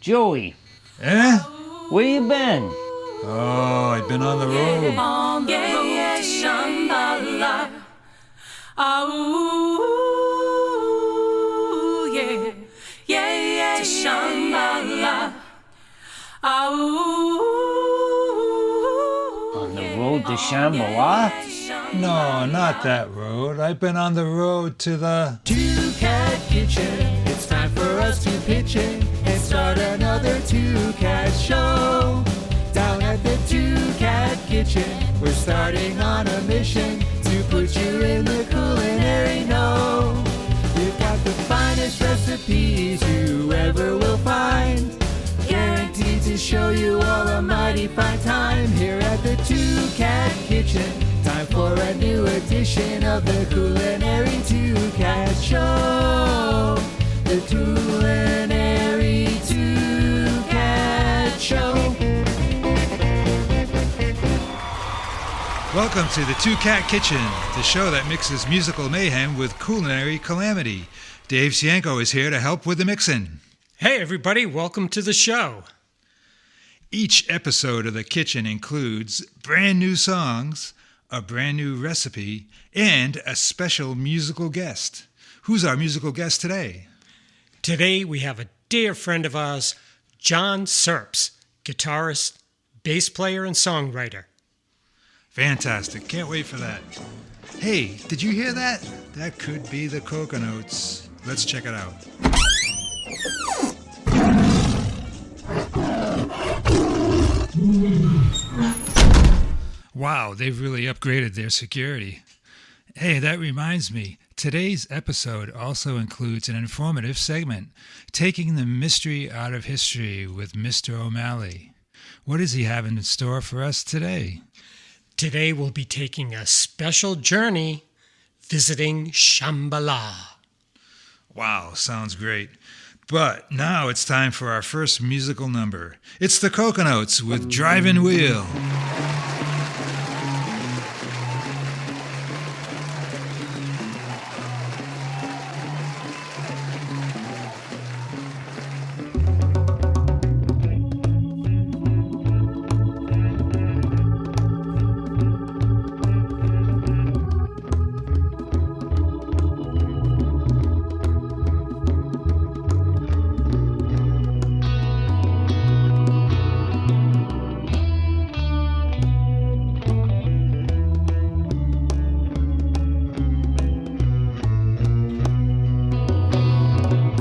Joey, Eh? where you been? Oh, I've been on the road. On the road to Shambala. Oh, yeah, yeah, yeah, to Shambala. Oh, On the road to Shambala? No, not that road. I've been on the road to the... Two-Cat Kitchen. It's time for us to pitch in and start another Two-Cat show. Down at the Two-Cat Kitchen, we're starting on a mission to put you in the culinary know. We've got the finest recipes you ever will find, guaranteed to show you all a mighty fine time here at the Two-Cat Kitchen. Time for a new edition of the Culinary Two-Cat Show. The Culinary Two-Cat Show. Welcome to the Two-Cat Kitchen, the show that mixes musical mayhem with culinary calamity. Dave Cienko is here to help with the mixing. Hey everybody, welcome to the show. Each episode of the kitchen includes brand new songs, a brand new recipe, and a special musical guest. Who's our musical guest today? Today we have a dear friend of ours, Jon Serbst, guitarist, bass player, and songwriter. Fantastic. Can't wait for that. Hey, did you hear that? That could be the Coconotes. Let's check it out. Wow, they've really upgraded their security. Hey, that reminds me. Today's episode also includes an informative segment, Taking the Mystery Out of History with Mr. O'Malley. What does he have in store for us today? Today we'll be taking a special journey visiting Shambala. Wow, sounds great. But now it's time for our first musical number. It's the Coconotes with Drivin' Wheel.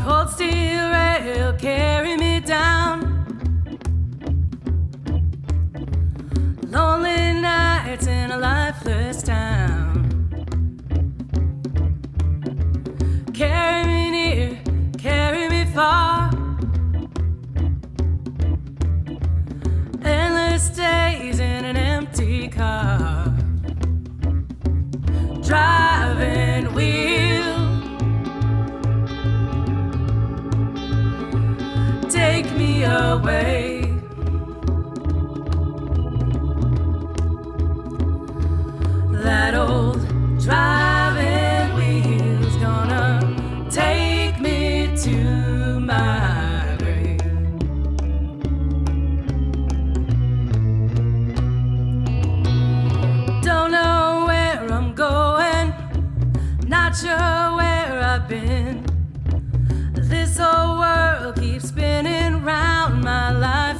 cold steel rail carry me down. Lonely nights in a lifeless town. Carry me near, carry me far. Endless days in an empty car. Driving wheel, take me away. That old driving wheel's gonna take me to my grave. Don't know where I'm going, not sure where I've been. This whole world keeps spinning round, my life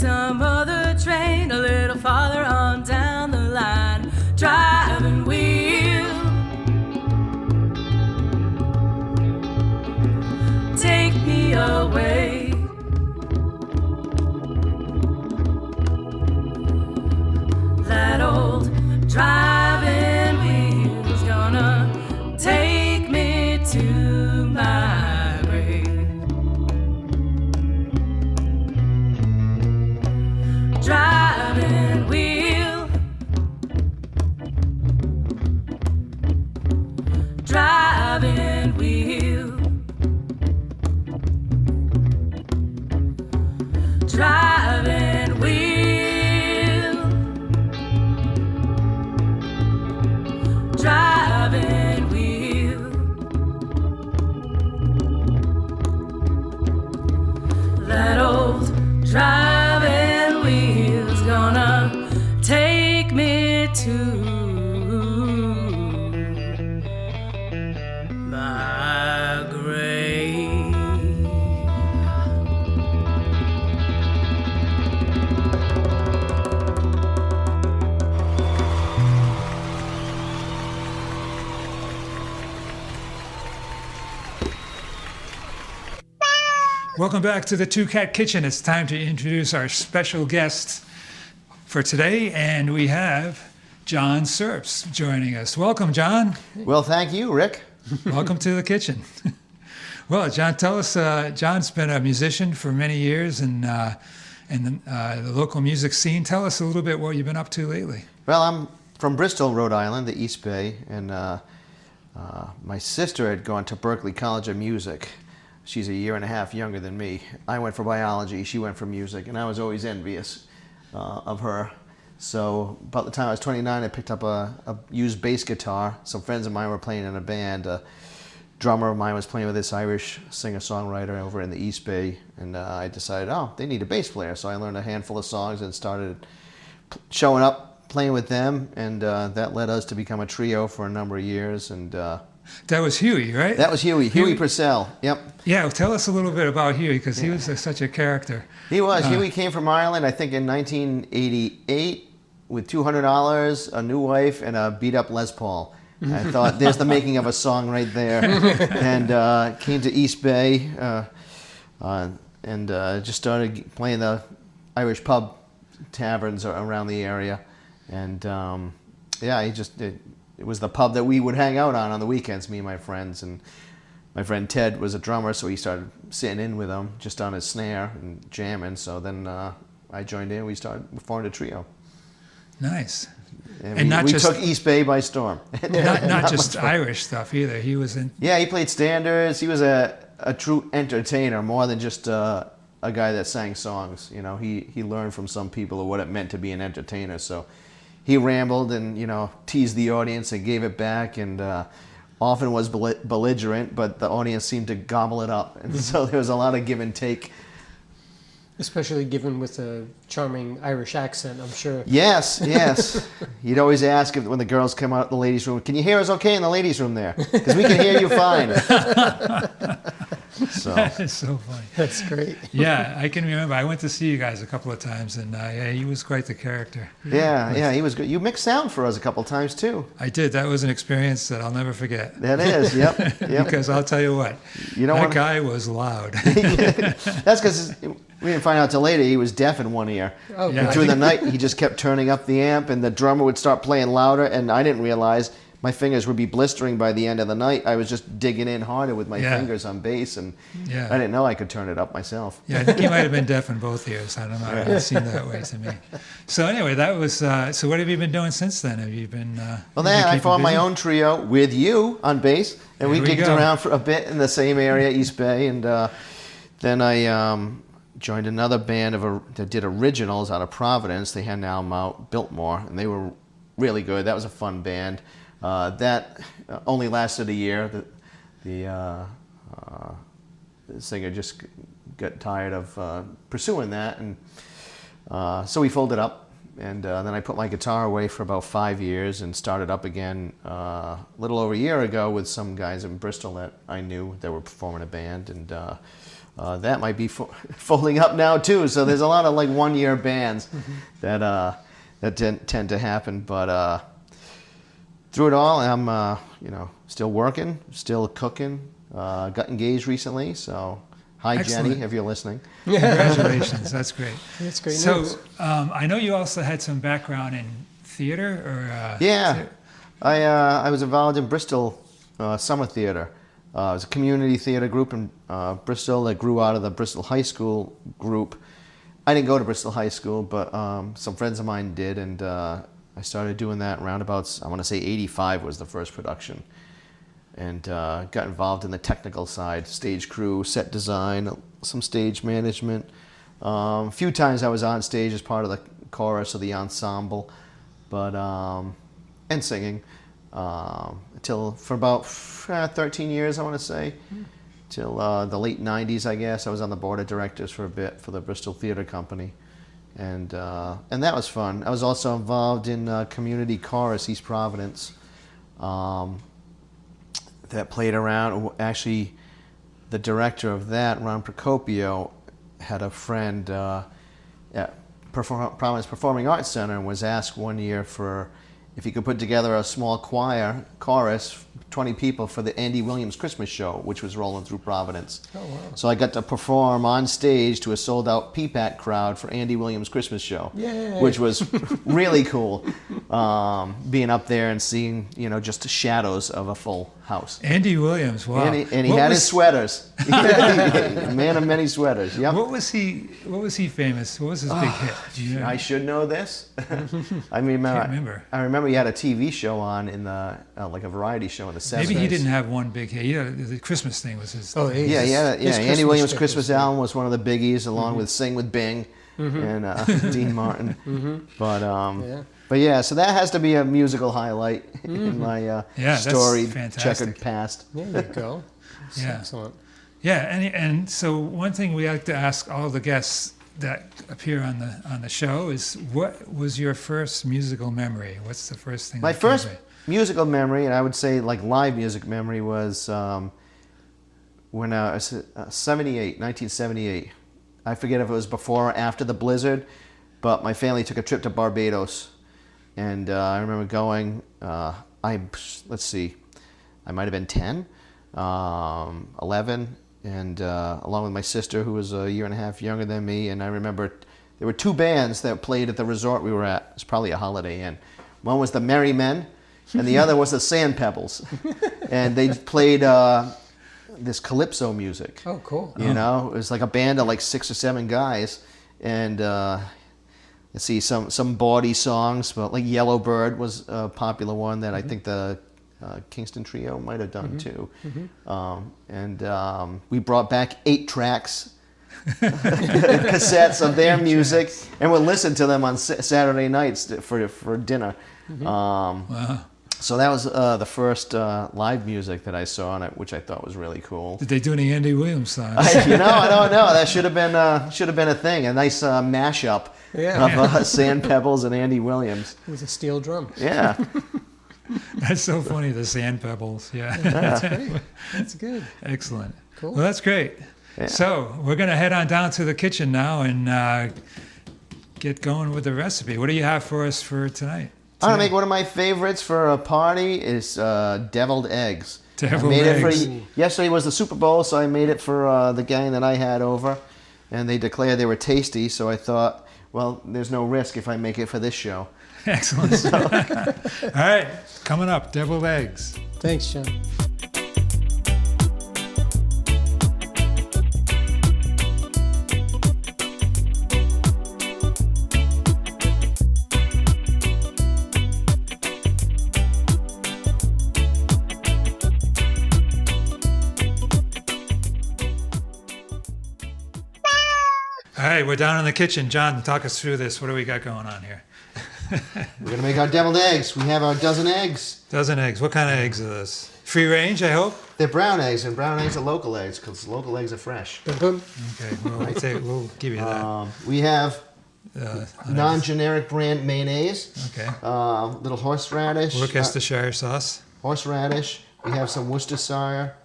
some other train a little farther on down the line. Driving wheel, take me away. That old driving wheel's gonna take me to my grave. Driving wheel, driving wheel, driving wheel, driving wheel. That old driving wheel's gonna take me to my grave. Welcome back to the Two Cat Kitchen. It's time to introduce our special guest for today, and we have Jon Serbst joining us. Welcome, Jon. Well, thank you, Rick. Welcome to the kitchen. Well, Jon, tell us, Jon's been a musician for many years in the local music scene. Tell us a little bit what you've been up to lately. Well, I'm from Bristol, Rhode Island, the East Bay, and my sister had gone to Berklee College of Music. She's a year and a half younger than me. I went for biology, she went for music, and I was always envious of her. So about the time I was 29, I picked up a used bass guitar. Some friends of mine were playing in a band. A drummer of mine was playing with this Irish singer-songwriter over in the East Bay, and I decided, oh, they need a bass player. So I learned a handful of songs and started showing up, playing with them, and that led us to become a trio for a number of years. And that was Huey, right? that was Huey Purcell. Yep. Yeah, well, tell us a little bit about Huey, because he was such a character. He was. Huey came from Ireland, I think, in 1988 with $200, a new wife, and a beat-up Les Paul. I thought, there's the making of a song right there. And came to East Bay and just started playing the Irish pub taverns around the area. And it was the pub that we would hang out on the weekends, me and my friends. And my friend Ted was a drummer, so he started sitting in with him just on his snare and jamming. So then I joined in. We formed a trio. Nice. And we took East Bay by storm. not just Irish stuff either. He was in. Yeah, he played standards. He was a true entertainer, more than just a guy that sang songs. You know, he learned from some people of what it meant to be an entertainer. So he rambled and teased the audience and gave it back, and often was belligerent, but the audience seemed to gobble it up. And so there was a lot of give and take. Especially given with a charming Irish accent, I'm sure. Yes. You'd always ask when the girls come out in the ladies' room, "Can you hear us okay in the ladies' room there? Because we can hear you fine." So That is so funny. That's great. Yeah, I can remember. I went to see you guys a couple of times, and he was quite the character. yeah, he was good. You mixed sound for us a couple of times too. I did. That was an experience that I'll never forget. That is, yep. Because I'll tell you what, that guy was loud. That's because we didn't find out till later he was deaf in one ear. Oh, Yeah. During the night, he just kept turning up the amp, and the drummer would start playing louder, and I didn't realize my fingers would be blistering by the end of the night. I was just digging in harder with my fingers on bass, and Yeah. I didn't know I could turn it up myself. Yeah, I think he might have been deaf in both ears. I don't know. It seemed that way to me. So anyway, that was. So what have you been doing since then? Have you been? Well, then I formed my own trio with you on bass, and we There we kicked go. around for a bit in the same area, East Bay, and then I joined another band that did originals out of Providence. They had an album out, Biltmore, and they were really good. That was a fun band. That only lasted a year. The singer just got tired of pursuing that, and so we folded up. And then I put my guitar away for about 5 years and started up again a little over a year ago with some guys in Bristol that I knew that were performing a band. And that might be folding up now too. So there's a lot of like 1-year bands that tend to happen. But through it all, I'm still working, still cooking. Got engaged recently, so hi Excellent. Jenny, if you're listening. Congratulations, that's great. That's great So news. I know you also had some background in theater, or Yeah, I was involved in Bristol Summer Theater. It was a community theater group in Bristol that grew out of the Bristol High School group. I didn't go to Bristol High School, but some friends of mine did, and I started doing that roundabouts. I want to say 85 was the first production. And got involved in the technical side, stage crew, set design, some stage management. A few times I was on stage as part of the chorus or the ensemble, but and singing for about 13 years, I want to say, till the late 90s, I guess. I was on the board of directors for a bit for the Bristol Theater Company, and that was fun. I was also involved in community chorus, East Providence. That played around. Actually, the director of that, Ron Procopio, had a friend at Providence Performing Arts Center and was asked one year if he could put together a small chorus, 20 people, for the Andy Williams Christmas show, which was rolling through Providence. Oh, wow. So I got to perform on stage to a sold-out PPAC crowd for Andy Williams Christmas show, which was really cool, being up there and seeing, just the shadows of a full house. Andy Williams, wow. And he had his sweaters. Man of many sweaters, yep. What was he famous? What was his big hit? Do you know? I should know this. I Can't remember. I remember he had a TV show on in the like a variety show in the 70s. Maybe he didn't have one big hit. Yeah, the Christmas thing was his. Oh, Yeah. Andy Williams' Christmas album was one of the biggies, along with "Sing with Bing" and Dean Martin. But yeah, so that has to be a musical highlight in my storied, checkered past. There you go. Yeah. Excellent. Yeah, and so one thing we like to ask all the guests that appear on the show is, what was your first musical memory? What's the first thing? My first musical memory, and I would say like live music memory, was when I was 1978. I forget if it was before or after the blizzard, but my family took a trip to Barbados, and I remember going. Let's see, I might have been 10, 11. And along with my sister, who was a year and a half younger than me. And I remember there were 2 bands that played at the resort we were at. It was probably a Holiday Inn. One was the Merry Men, and the other was the Sand Pebbles. And they played this calypso music. Oh, cool. It was like a band of like 6 or 7 guys. And let's see, some bawdy songs, but like Yellow Bird was a popular one that I think the Kingston Trio might have done too. And we brought back 8 tracks, cassettes of their music, and would listen to them on Saturday nights for dinner. Wow. So that was the first live music that I saw on it, which I thought was really cool. Did they do any Andy Williams songs? I don't know. That should have been a thing. A nice mashup of Sand Pebbles and Andy Williams. With a steel drum. Yeah. That's so funny, the Sand Pebbles. Yeah. That's great. That's good. Excellent. Cool. Well, that's great. Yeah. So we're going to head on down to the kitchen now and get going with the recipe. What do you have for us for tonight? I'm going to make one of my favorites for a party is deviled eggs. Deviled I made eggs. it for yesterday was the Super Bowl, so I made it for the gang that I had over, and they declared they were tasty. So I thought, well, there's no risk if I make it for this show. Excellent. All right, coming up, deviled eggs. Thanks, John. All right, we're down in the kitchen. John, talk us through this. What do we got going on here? We're going to make our deviled eggs. We have our dozen eggs. Dozen eggs. What kind of eggs are this? Free range, I hope? They're brown eggs, and brown eggs are local eggs because local eggs are fresh. Okay, we'll give you that. We have non-generic brand mayonnaise. Okay. Little horseradish. Worcestershire sauce. Horseradish. We have some Worcestershire.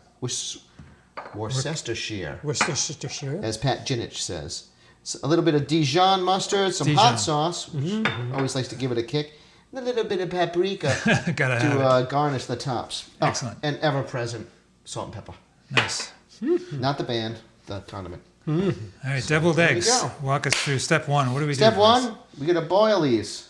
Worcestershire, Worcestershire. as Pat Ginich says. So a little bit of Dijon mustard, some hot sauce, which always likes to give it a kick, and a little bit of paprika Gotta have it. garnish the tops. Oh, Excellent. and ever-present salt and pepper. Nice. Not the band, the condiment. All right, deviled there we eggs. go. Walk us through step one. What do we do? Step first? 1, we're going to boil these.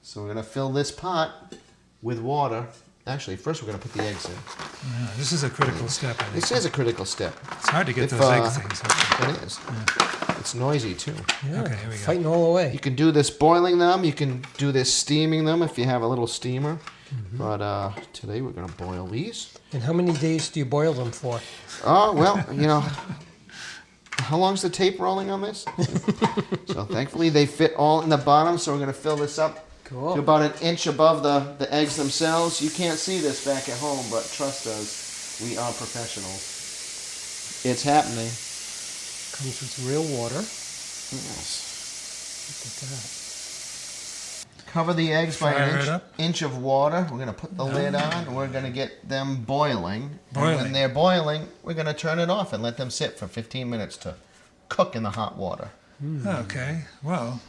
So we're going to fill this pot with water. Actually, first we're going to put the eggs in. Yeah, this is a critical step, I think. This is a critical step. It's hard to get If, those egg things. It is. It's noisy, too. Yeah, Okay, here we go. fighting all the way. You can do this boiling them. You can do this steaming them if you have a little steamer. But today we're going to boil these. And how many days do you boil them for? Oh, well, you know, how long's the tape rolling on this? So thankfully they fit all in the bottom, so we're going to fill this up Cool. to about an inch above the eggs themselves. You can't see this back at home, but trust us, we are professionals. It's happening. Comes with real water. Yes. Look at that. Cover the eggs by Fire an it up. inch of water. We're going to put the lid on, and we're going to get them boiling. And Boiling. when they're boiling, we're going to turn it off and let them sit for 15 minutes to cook in the hot water. Okay, well,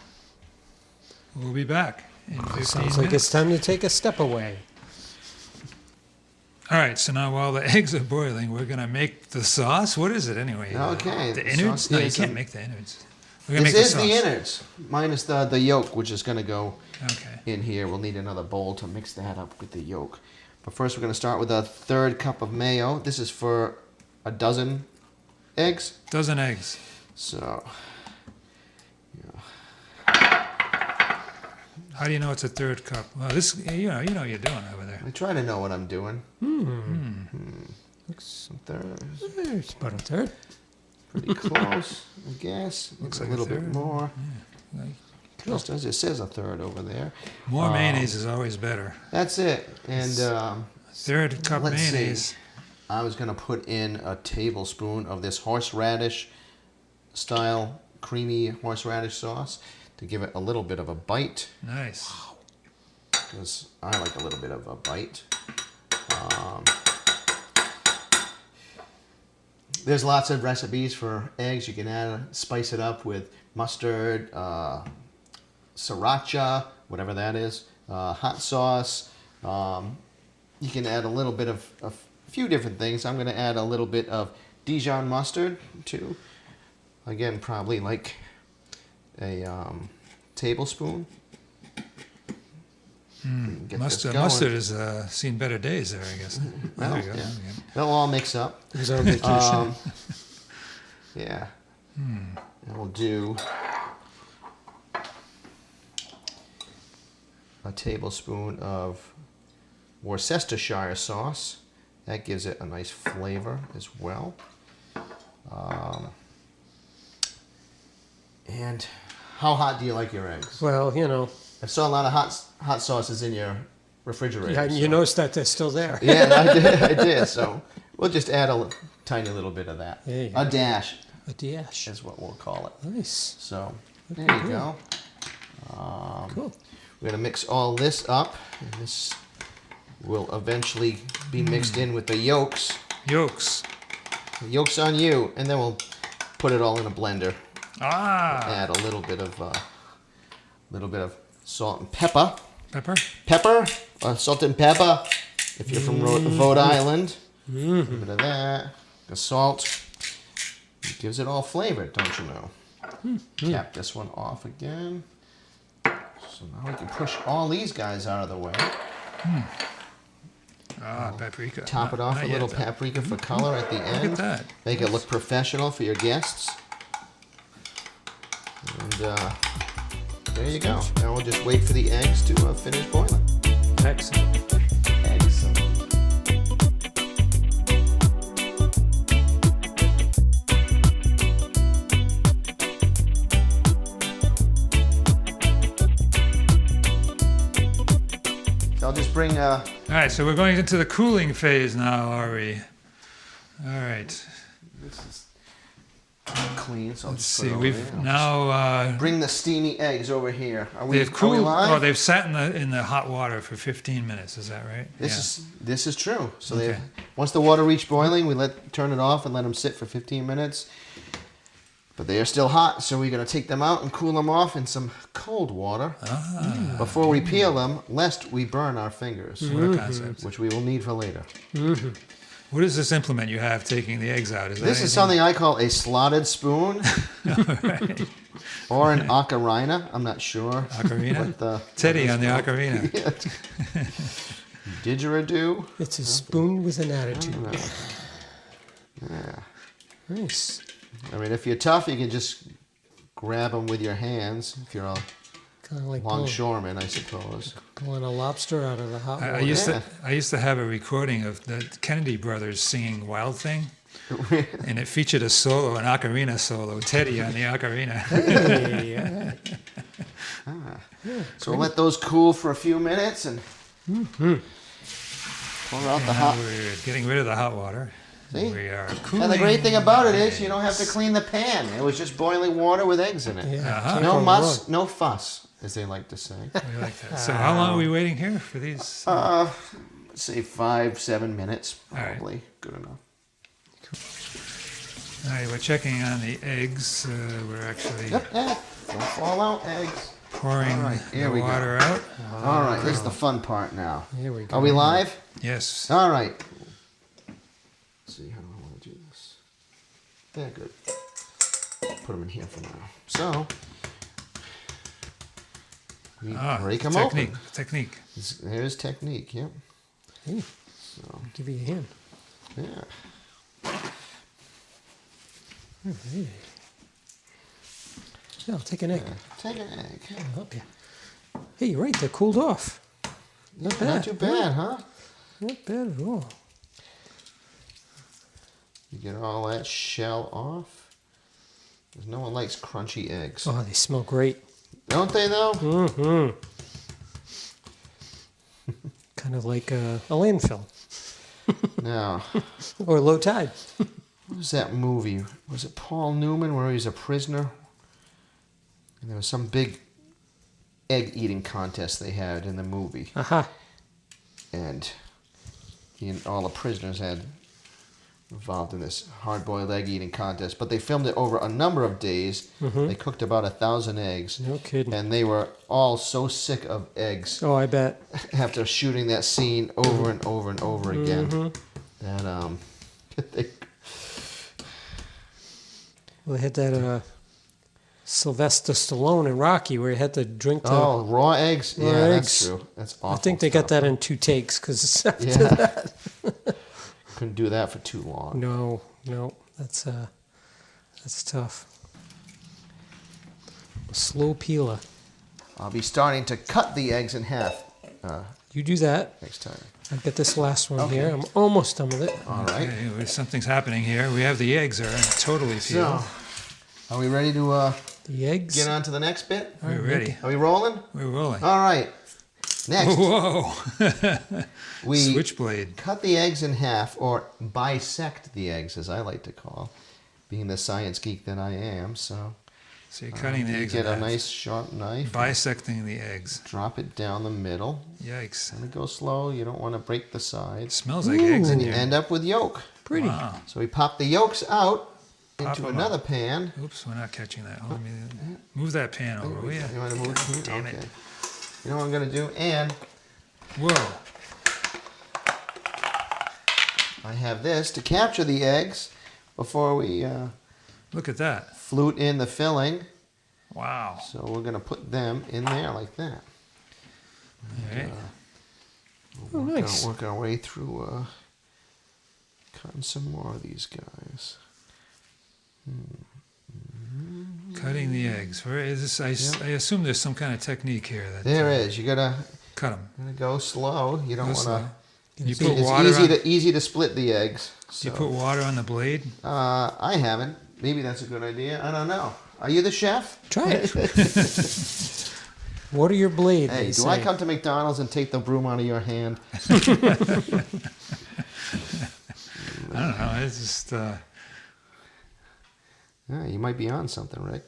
we'll be back in 15 Sounds like minutes. it's time to take a step away. All right, so now while the eggs are boiling, we're going to make the sauce. What is it anyway? Okay, The the innards? sauce No, you is can't a- make the innards. We're going to This make is the sauce. the innards, minus the yolk, which is going to go Okay. in here. We'll need another bowl to mix that up with the yolk. But first we're going to start with a 1/3 cup of mayo. This is for a dozen eggs. Dozen eggs. So, How do you know it's a 1/3 cup? Well, this, you know what you're doing over there. I try to know what I'm doing. Looks Some third, it's about a third. pretty close, I guess. Looks a like a little bit third. more. Like, Just as it says, a 1/3 over there. more mayonnaise is always better. That's it. And 1/3 cup let's see. mayonnaise. I was going to put in a tablespoon of this horseradish style creamy horseradish sauce to give it a little bit of a bite, Nice. because I like a little bit of a bite. There's lots of recipes for eggs. You can spice it up with mustard, sriracha, whatever that is, hot sauce. You can add a little bit of a few different things. I'm going to add a little bit of Dijon mustard too. Again, probably like a tablespoon. Get this going. Mustard has seen better days there, I guess. Well, There you go. yeah. Okay. They'll all mix up. He's on vacation. Yeah. And we'll do a tablespoon of Worcestershire sauce. That gives it a nice flavor as well. And how hot do you like your eggs? Well, you know, I saw a lot of hot sauces in your refrigerator. yeah, you so- noticed that they're still there. Yeah, I did. So we'll just add a tiny little bit of that. There you A go. dash A dash. is what we'll call it. Nice. So there you go. Cool. We're going to mix all this up. And this will eventually be mixed in with the yolks. Yolks. The yolks on you. And then we'll put it all in a blender. Ah. Add a little bit of salt and pepper. Pepper. Pepper, salt and pepper. If you're from Rhode Island, a little bit of that. The salt it gives it all flavor, don't you know? Cap this one off again. So now we can push all these guys out of the way. Ah, paprika. Top it off Not a yet, little though. paprika for color at the Look end. at that. Make it look professional for your guests. And there you go. Now we'll just wait for the eggs to finish boiling. Excellent. Excellent. So I'll just bring All right, so we're going into the cooling phase now, are we? All right. clean. So I'll Let's just put see. it over We've there. now Bring the steamy eggs over here. Are we they've cooled. live? Oh, they've sat in the hot water for 15 minutes. Is that right? This is true. So Okay. once the water reached boiling, we turn it off and let them sit for 15 minutes. But they are still hot, so we're going to take them out and cool them off in some cold water before we peel them, lest we burn our fingers, What a concept. which we will need for later. What is this implement you have taking the eggs out? This is something I call a slotted spoon or an ocarina. I'm not sure. Ocarina? Teddy on the ocarina. Didgeridoo. It's a spoon with an attitude. Yeah. Nice. I mean, if you're tough, you can just grab them with your hands. If you're a Kind of like longshoreman, I suppose. pulling a lobster out of the hot water. I used to have a recording of the Kennedy brothers singing Wild Thing, and it featured a solo, an ocarina solo, Teddy on the ocarina. Hey, all right. So we'll let those cool for a few minutes and pour out the hot. We're getting rid of the hot water. See? We are cooling. And the great thing about it is you don't have to clean the pan. It was just boiling water with eggs in it. Yeah. Uh-huh. No muss, no fuss, as they like to say. We like that. So how long are we waiting here for these? Let's say 5-7 minutes, probably. Good enough. All right, we're checking on the eggs. We're actually Yep, don't fall out, eggs. pouring All right, here the we go. water out. All right, this is the fun part now. Here we go. Are we live? Yes. All right. Let's see, how do I want to do this? Yeah, good. Put them in here for now. So, we break them open. Technique. There's technique, yep. Hey, So, I'll give you a hand. yeah. Hey. Yeah, I'll take an egg. Take an egg. I'll help you. Hey, you're right. They're cooled off. Not bad. Not too bad, huh? Not bad at all. You get all that shell off. 'Cause no one likes crunchy eggs. Oh, they smell great. Don't they, though? Mm-hmm. Kind of like a landfill Now, or low tide. what was that movie? Was it Paul Newman where he was a prisoner? And there was some big egg-eating contest they had in the movie. Aha. And he and all the prisoners had involved in this hard-boiled egg-eating contest. But they filmed it over a number of days. They cooked about 1,000 eggs. No kidding. And they were all so sick of eggs Oh, I bet. after shooting that scene over and over and over again that they, Well, they had that Sylvester Stallone in Rocky where he had to drink the... raw eggs. Raw Yeah, that's eggs. true. That's awful. I think they got that in 2 takes because after Yeah. that... Couldn't do that for too long. No, that's tough. A slow peeler. I'll be starting to cut the eggs in half You do that. next time. I've got this last one Okay. here. I'm almost done with it. All right. Okay, well, something's happening here. We have the eggs are totally peeled. So, are we ready to The eggs. get on to the next bit? We're ready. Are we rolling? We're rolling. All right. Next, Whoa! we Switchblade. cut the eggs in half, or bisect the eggs, as I like to call, being the science geek that I am. So, So you're cutting the you eggs get in a half. nice sharp knife. Bisecting the eggs. Drop it down the middle. Yikes. And go slow. You don't want to break the It sides. smells like eggs in And you here. end up with yolk. Pretty. Wow. So we pop the yolks out Pop into 'em another out. pan. Oops, we're not catching that. Let me move that pan over, will You you? want to move? Damn Okay. it. You know what I'm going to do? And Whoa. I have this to capture the eggs before we Look at that. flute in the filling. Wow. So we're going to put them in there like that. All right. Oh, nice. Work our way through cutting some more of these guys. Cutting the eggs. Where is this? I assume there's some kind of technique here. That, There is. You gotta Cut them. go slow. You don't want to. You It's put water on, easy to split the eggs. do you So. put water on the blade? I haven't. Maybe that's a good idea. I don't know. Are you the chef? Try it. What are your blade? Hey, they do I say. come to McDonald's and take the broom out of your hand? I don't know. It's just Yeah, you might be on something, Rick.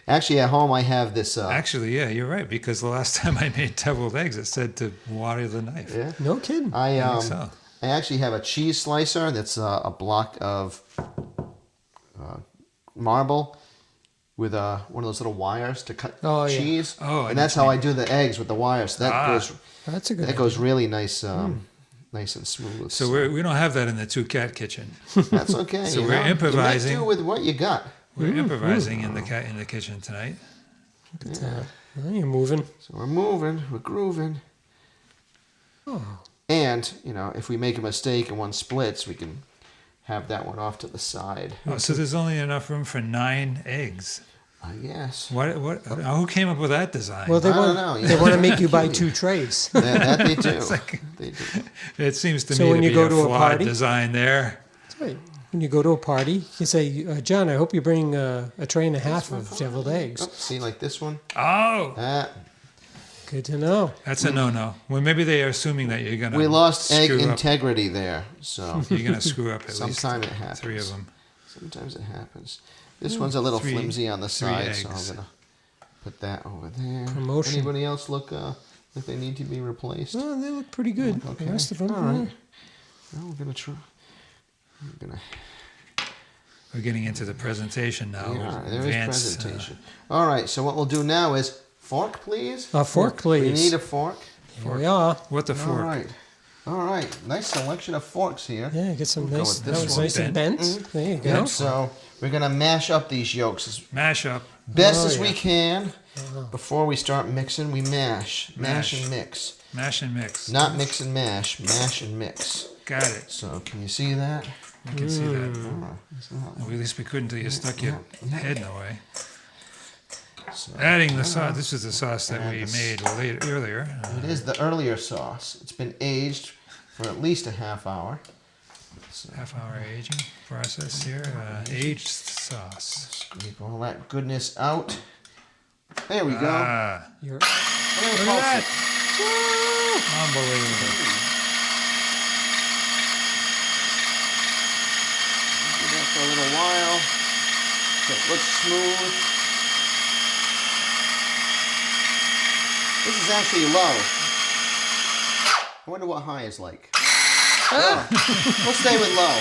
Actually, at home I have this. Actually, yeah, you're right. Because the last time I made deviled eggs, it said to water the knife. Yeah. No kidding. I think so. I actually have a cheese slicer that's a block of marble with one of those little wires to cut Oh, yeah. cheese. Oh, I and that's how I do the eggs with the wires. So That's a good that goes really nice, nice and smooth. So we don't have that in the two-cat kitchen. That's okay. So you we're know? improvising. You make do with what you got. We're improvising in the kitchen tonight. Look at that. Well, you're moving. So we're moving, we're grooving. Oh. And, if we make a mistake and one splits, we can have that one off to the side. Oh, so there's only enough room for 9 eggs. I guess. What? Who came up with that design? Well, they I don't want know, they want to make you buy 2 trays. That they do. like- They do. It seems to So me when to you be go a to a flawed party- design there. That's right. When you go to a party, you say, John, I hope you bring a tray and a half of deviled eggs. Oh, see, like this one? Oh, Good to know. that's a no-no. Well, maybe they are assuming that you're gonna. We lost egg screw up. integrity there. So You're gonna screw up at Sometime least it happens. 3 of them. sometimes it happens. This one's a little 3 flimsy on the side, so eggs. I'm going to put that over there. Promotion. Anybody else look like they need to be replaced? Well, they look pretty good. Okay. The rest of them. All right. Well, we're going to try. We're going to. We're getting into the presentation now. Yeah, there is Advanced, presentation. All right, so what we'll do now is fork, please. A fork, please. We need a fork. Here we are. What the fork? All right. All right. Nice selection of forks here. Yeah, get some We'll go nice. with That this was one. nice and bent. There you go. Good. So we're going to mash up these yolks as Mash up. best Oh, as yeah. we can. Before we start mixing, we mash. Mash Mash. and mix. Mash and mix. Not mix and mash. Mash and mix. Got it. So can you see that? I can see that. So, Well, at least we couldn't until you stuck your head in the way. so Adding the sauce. This is the sauce that Add we the made earlier. it is the earlier sauce. It's been aged for at least a half hour. So Half-hour aging process here. Aged sauce. scrape all that goodness out. There we go. Ah, You're, look at that. Unbelievable. Do that for a little while. So it looks smooth. This is actually low. I wonder what high is like. Oh, we'll stay with low.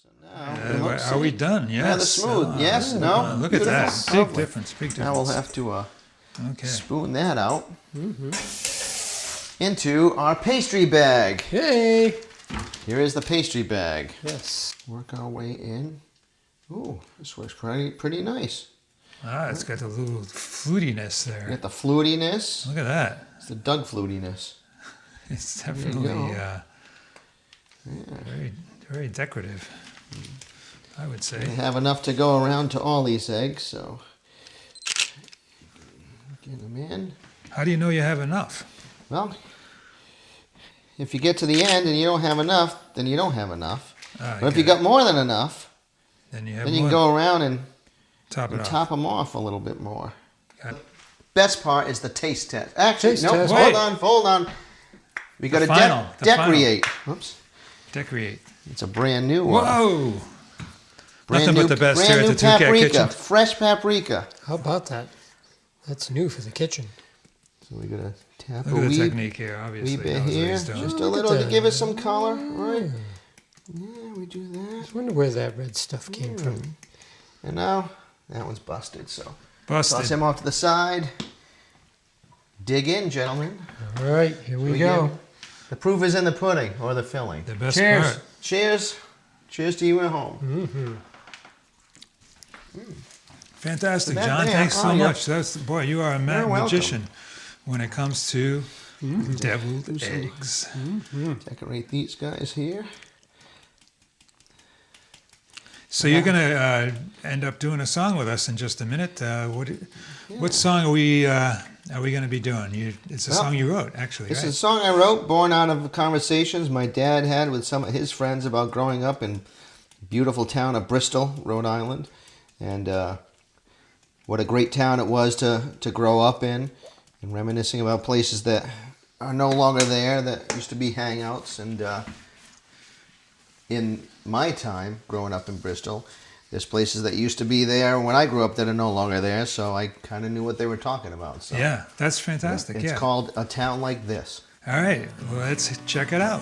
So now, let's Are we see. done? Yes. Rather smooth. Yes? No? Look at that. Beautiful. Big Lovely. difference. Big difference. Now we'll have to Okay. spoon that out into our pastry bag. hey. Here is the pastry bag. Yes. Work our way in. Ooh, this works pretty nice. Ah, it's got a little flutiness You there. got the flutiness. Look at that. It's the Doug flutiness. It's you definitely go. very, very decorative. I would We say. have enough to go around to all these eggs, so get them in. How do you know you have enough? Well, if you get to the end and you don't have enough, then you don't have enough. Ah, But if you got more than enough, then you have then you more. can go around and Top it off. top them off a little bit more. Got it. Best part is the taste test. Actually, Taste no, test. hold Wait. on, hold on. We got to final, the decorate. Whoops. Decorate. It's a brand new Whoa! brand Nothing new, but the best brand here at new the Two Cat paprika, Kitchen. fresh paprika. How about that? That's new for the kitchen. So we got to tap Look a at the wee, technique here. Obviously, wee bit knows what here, he's doing. just a Look at little to that. give it some color, right? Yeah, we do that. I wonder where that red stuff came from. And now that one's busted. So toss Busted. him off to the side. Dig in, gentlemen. All right, here we go. The proof is in the pudding or the filling. The best Cheers. part. Cheers. Cheers to you at home. Fantastic, That John. there. Thanks so Oh, yeah. much. That's boy, you are a You're welcome. magician when it comes to deviled eggs. Decorate these guys here. So you're gonna end up doing a song with us in just a minute. What song are we gonna be doing? It's a Well, song you wrote, actually, This right? is a song I wrote, born out of conversations my dad had with some of his friends about growing up in beautiful town of Bristol, Rhode Island, and what a great town it was to grow up in, and reminiscing about places that are no longer there that used to be hangouts. And in my time growing up in Bristol, there's places that used to be there when I grew up that are no longer there, so I kind of knew what they were talking about. So Yeah, that's fantastic. it's called A Town Like This. All right, well, let's check it out.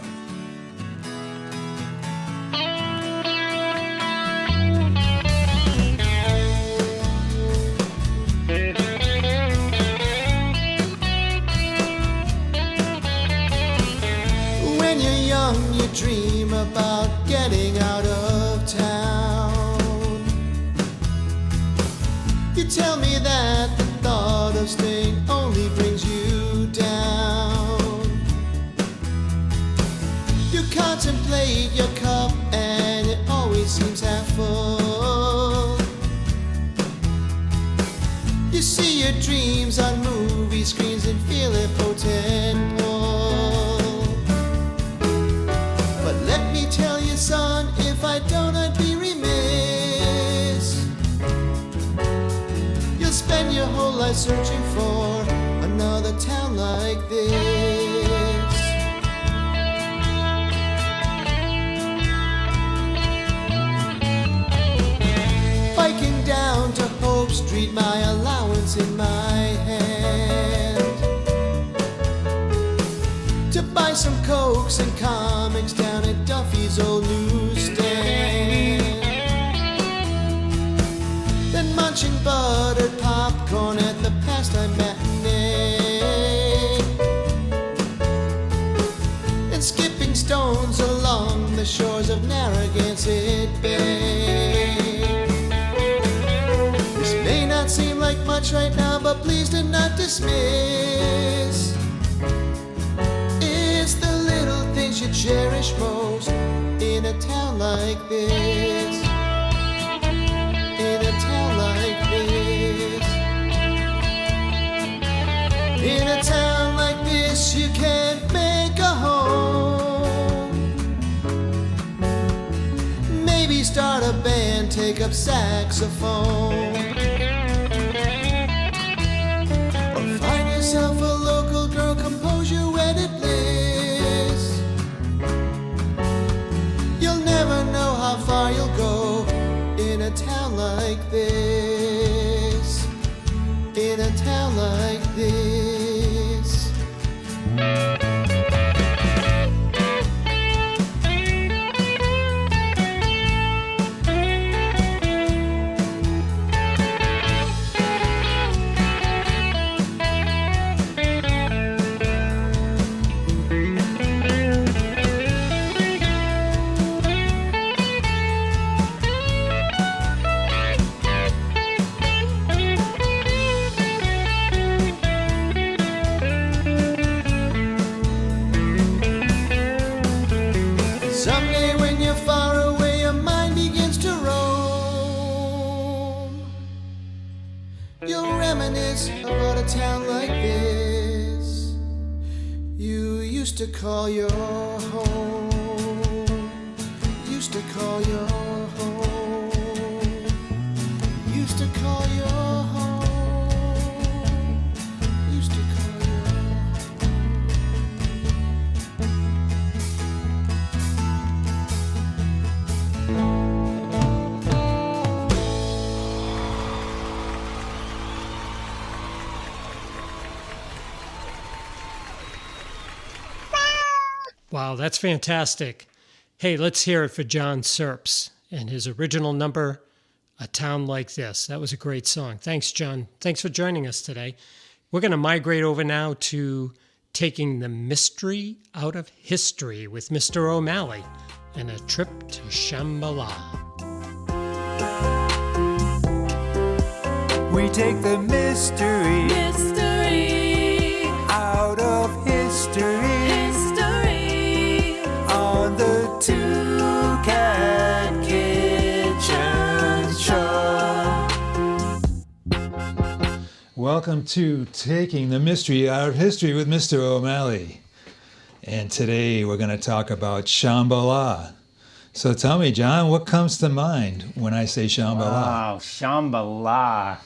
When you're young, you dream about getting out of town. You tell me that the thought of staying only brings you down. You contemplate your cup and it always seems half full. You see your dreams on movie screens and feel a potent pull. But let me tell you, son, if I don't, I'd be remiss. You'll spend your whole life searching for another town like this. Biking down to Hope Street, my allowance in my hand, to buy some Cokes and comics down at Duffy's old newsstand. Then munching buttered popcorn at the pastime matinee, and skipping stones along the shores of Narragansett Bay. This may not seem like much right now, but please do not dismiss. It's the little things you cherish most in a town like this. In a town like this. In a town like this, you can't make a home. Maybe start a band, take up saxophone. Or find yourself a local girl, compose your wedded bliss. You'll never know how far you'll go in a town like this. In a town like this. Someday when you're far away, your mind begins to roam. You'll reminisce about a town like this you used to call your home. Used to call your home. Used to call your home. Used to call your Wow, that's fantastic. Hey, let's hear it for Jon Serbst and his original number, A Town Like This. That was a great song. Thanks, John. Thanks for joining us today. We're going to migrate over now to taking the mystery out of history with Mr. O'Malley and a trip to Shambala. We take the mystery out of history on the Two Cat Kitchen Show. Welcome to Taking the Mystery Out of History with Mr. O'Malley. And today we're going to talk about Shambala. So tell me, John, what comes to mind when I say Shambala? Wow, Shambala.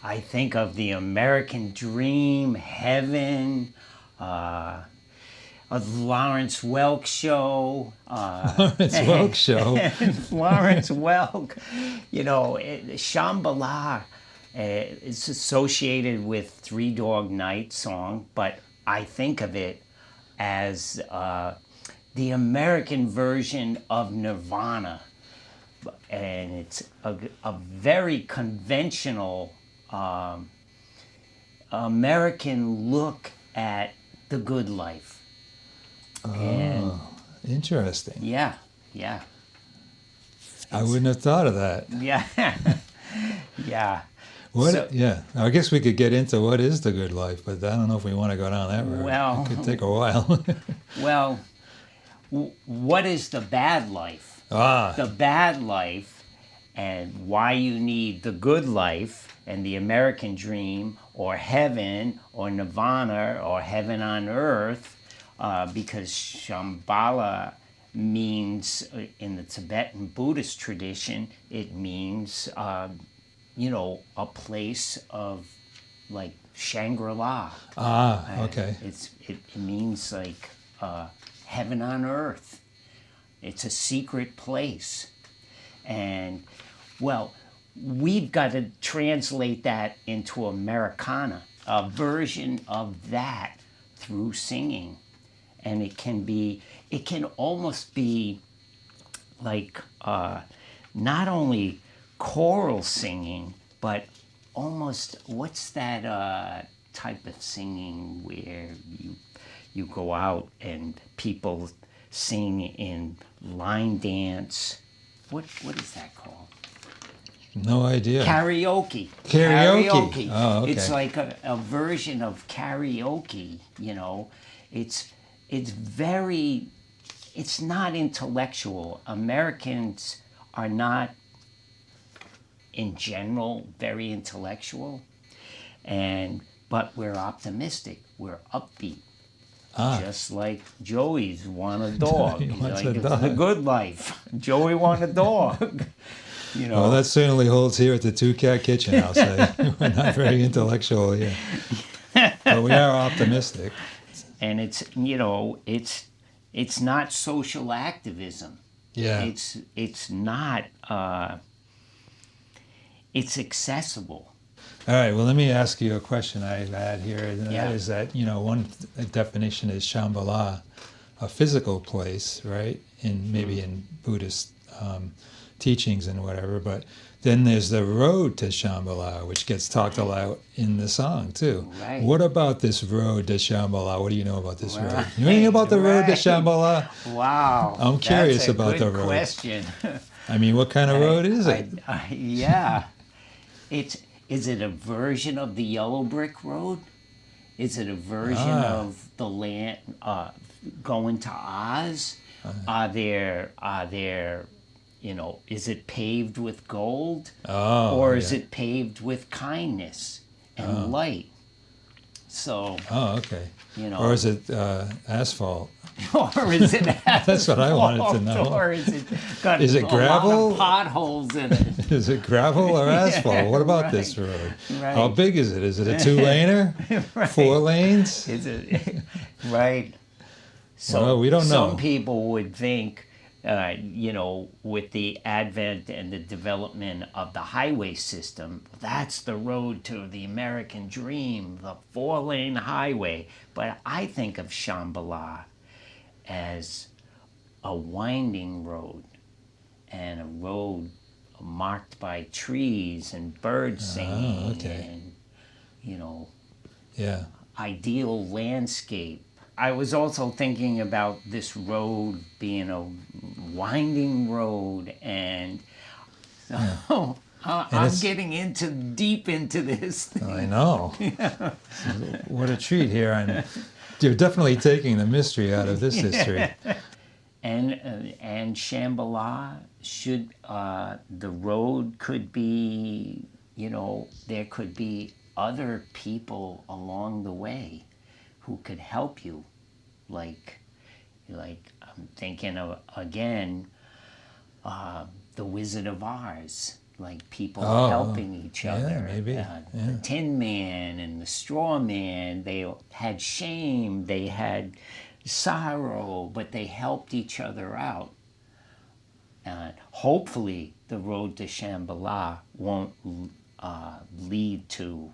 I think of the American dream, heaven, a Lawrence Welk show. Lawrence Welk show. Lawrence Welk. Shambala is associated with Three Dog Night song, but I think of it as the American version of Nirvana. And it's a very conventional American look at the good life. Oh, interesting. Yeah. I wouldn't have thought of that. Yeah. Yeah. I guess we could get into what is the good life, but I don't know if we want to go down that road. Well, it could take a while. Well, what is the bad life? The bad life, and why you need the good life and the American dream, or heaven, or nirvana, or heaven on earth, because Shambala means, in the Tibetan Buddhist tradition, it means, a place of, like, Shangri-La. Okay. It means, like, heaven on earth. It's a secret place. And, well, we've got to translate that into Americana, a version of that through singing. And it can almost be like not only choral singing, but almost, what's that type of singing where you go out and people sing in line dance? What is that called? No idea. Karaoke. Karaoke. Oh, okay. It's like a version of karaoke, It's not intellectual. Americans are not, in general, very intellectual, but we're optimistic. We're upbeat. Just like Joey's want a dog. He wants a It's dog. the good life. Joey want a dog. Well, that certainly holds here at the Two Cat Kitchen, I'll say. We're not very intellectual here. But we are optimistic. And it's not social activism. Yeah. It's not, it's accessible. All right, well, let me ask you a question I've had here. And Yeah. that is that, one definition is Shambhala, a physical place, right? Maybe in Buddhist teachings and whatever. But then there's the road to Shambhala, which gets talked about in the song, too. Right. What about this road to Shambhala? What do you know about this road? You know anything about the road to Right. Shambhala? Wow. I'm curious that's a about good the road. question. I mean, what kind of road is it? Yeah. Is it a version of the yellow brick road? Is it a version of the land going to Oz? Are there is it paved with gold? Or is it paved with kindness and light? So, okay. you Or is it asphalt? or is it That's what I wanted to know. Or is it got Is it a gravel? lot of potholes in it? Is it gravel or asphalt? What about right, this road? right. How big is it? Is it a 2-laner? Right. 4 lanes? Is it right? So Well, we don't know. Some people would think, with the advent and the development of the highway system, that's the road to the American dream, the 4-lane highway. But I think of Shambhala as a winding road, and a road marked by trees and birds singing, okay. and Yeah. ideal landscape. I was also thinking about this road being a winding road, and so I'm it's- getting deep into this thing. I know. What a treat here. You're definitely taking the mystery out of this history. And Shambhala should, the road could be, there could be other people along the way who could help you. Like I'm thinking of, again, the Wizard of Oz, like people helping each other. Yeah, maybe. The Tin Man and the Straw Man, they had shame, they had sorrow, but they helped each other out. And hopefully the road to Shambala won't lead to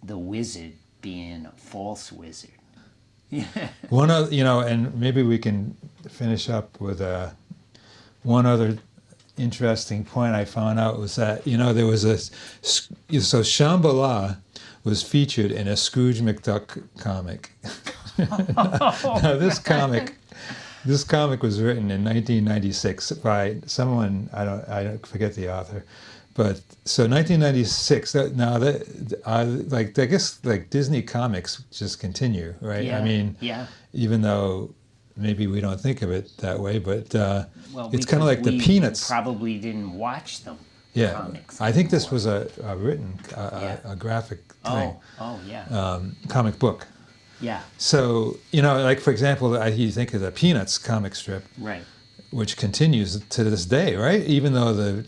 the wizard being a false wizard. One other, and maybe we can finish up with one other interesting point I found out was that, there was so Shambala was featured in a Scrooge McDuck comic. Now this comic was written in 1996 by someone, I don't forget the author, but so 1996. I guess Disney comics just continue, right? Yeah, I mean, yeah. Even though maybe we don't think of it that way, but it's kind of because like the we Peanuts. Probably didn't watch them. Yeah, Comics I think this before. was a written, a graphic thing. Oh, yeah. Comic book. Yeah, So, for example, you think of the Peanuts comic strip, right. which continues to this day, right? Even though the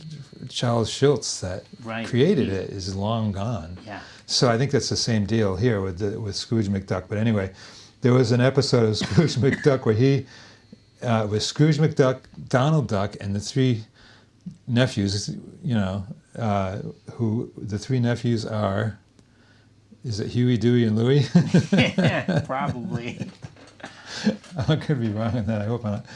Charles Schultz that Right. created it is long gone. Yeah. So I think that's the same deal here with Scrooge McDuck. But anyway, there was an episode of Scrooge McDuck where he was Scrooge McDuck, Donald Duck, and the three nephews, who the three nephews are, is it Huey, Dewey, and Louie? Yeah, probably. I could be wrong on that. I hope I'm not.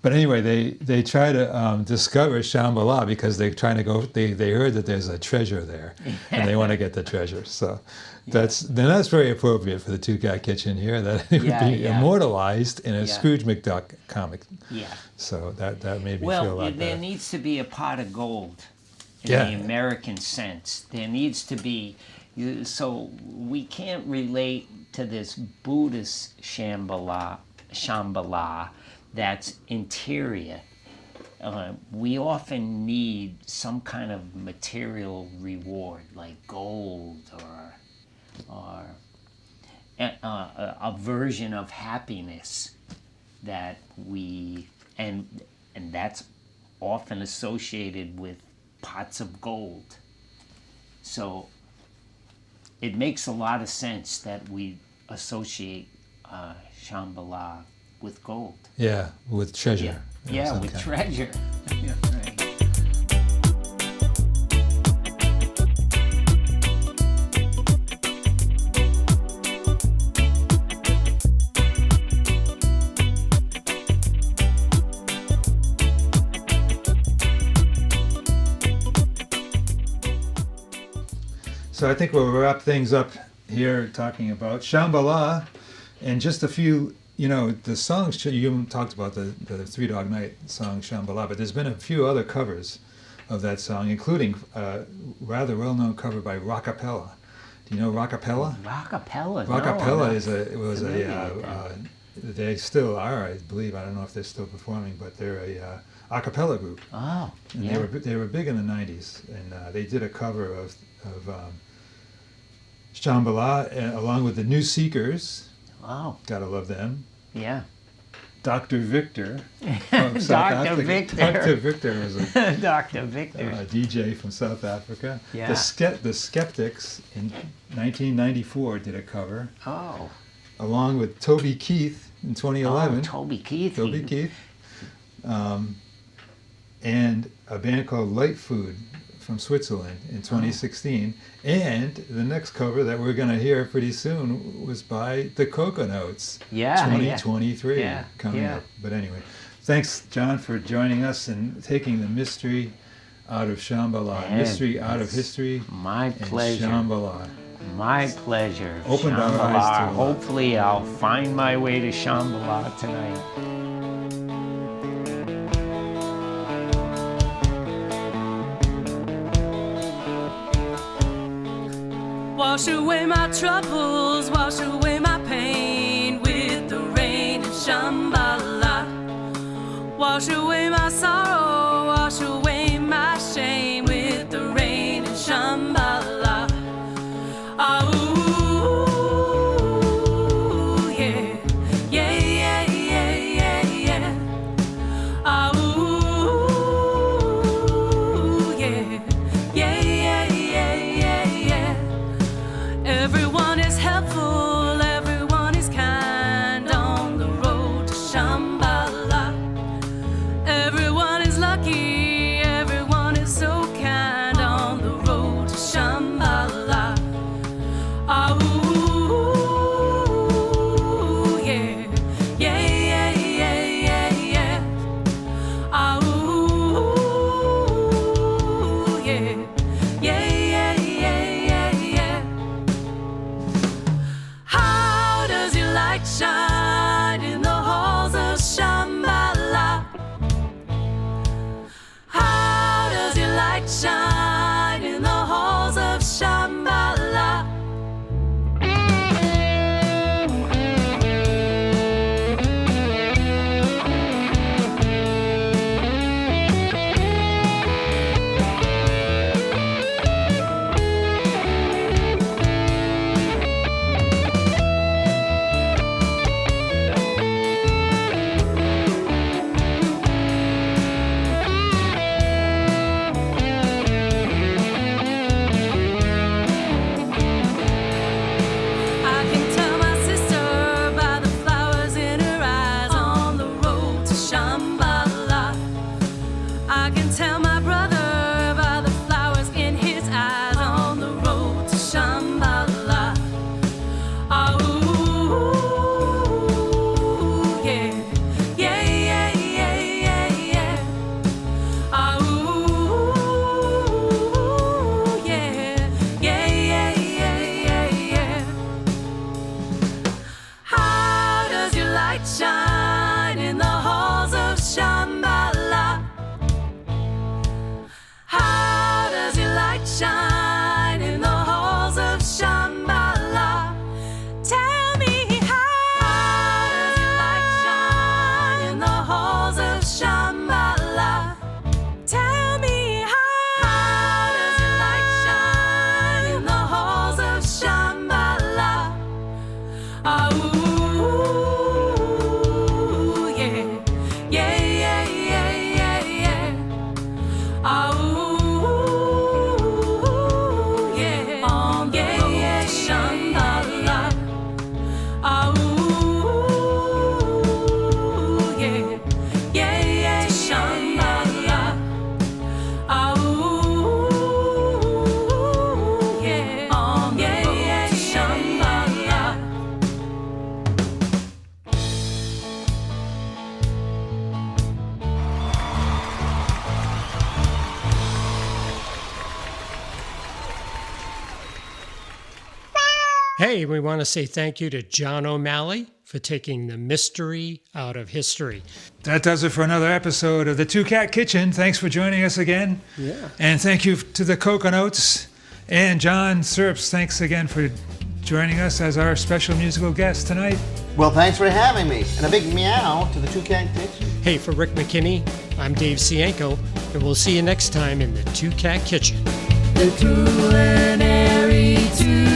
But anyway, they try to discover Shambhala because they're trying to go. They heard that there's a treasure there, and they want to get the treasure. So that's very appropriate for the Two Cat Kitchen here. That it would be immortalized in a Scrooge McDuck comic. Yeah. So that made me feel Well, like there that. needs to be a pot of gold in Yeah. the American sense. There needs to be, so we can't relate to this Buddhist Shambhala that's interior. We often need some kind of material reward, like gold or a version of happiness that and that's often associated with pots of gold. So it makes a lot of sense that we associate Shambhala with gold. Yeah, with treasure. Yeah, Some with kind. treasure. Yeah, right. So I think we'll wrap things up here talking about Shambhala and just a few, the songs. You talked about the Three Dog Night song Shambhala, but there's been a few other covers of that song, including a rather well-known cover by Rockapella. Do you know Rockapella? Rockapella. Rockapella they still are, I believe. I don't know if they're still performing, but they're a cappella group. Oh, And yeah. they were big in the 90s, and they did a cover of Shambhala along with the New Seekers. Oh, Gotta love them. yeah. Dr. Victor from South Dr. Africa. Victor. Dr. Victor was a Dr. Victor. DJ from South Africa. Yeah. The Skeptics in 1994 did a cover, Oh. along with Toby Keith in 2011. Oh, Toby Keith. Toby Keith. And a band called Light Food from Switzerland in 2016. And the next cover that we're going to hear pretty soon was by the Coconotes. Yeah, 2023 yeah, coming yeah. up. But anyway, thanks, John, for joining us and taking the mystery out of Shambhala, Man, mystery out of it's history, My and pleasure. Shambhala. My pleasure. Opened our eyes Shambhala. to a lot. Hopefully I'll find my way to Shambhala tonight. Wash away my troubles, wash away my pain with the rain of Shambhala. Wash away my sorrow, wash away my shame with the rain of Shambhala. Ah, ooh, yeah, yeah, yeah, yeah, yeah, yeah. Ah, ooh, yeah, yeah, yeah, yeah, yeah, yeah. Everyone is helpful, everyone is kind on the road Hey, we want to say thank you to John O'Malley for taking the mystery out of history. That does it for another episode of the Two Cat Kitchen. Thanks for joining us again. Yeah. And thank you to the Coconotes and Jon Serbst. Thanks again for joining us as our special musical guest tonight. Well, thanks for having me. And a big meow to the Two Cat Kitchen. Hey, for Rick McKinney, I'm Dave Cienko, and we'll see you next time in the Two Cat Kitchen. The culinary two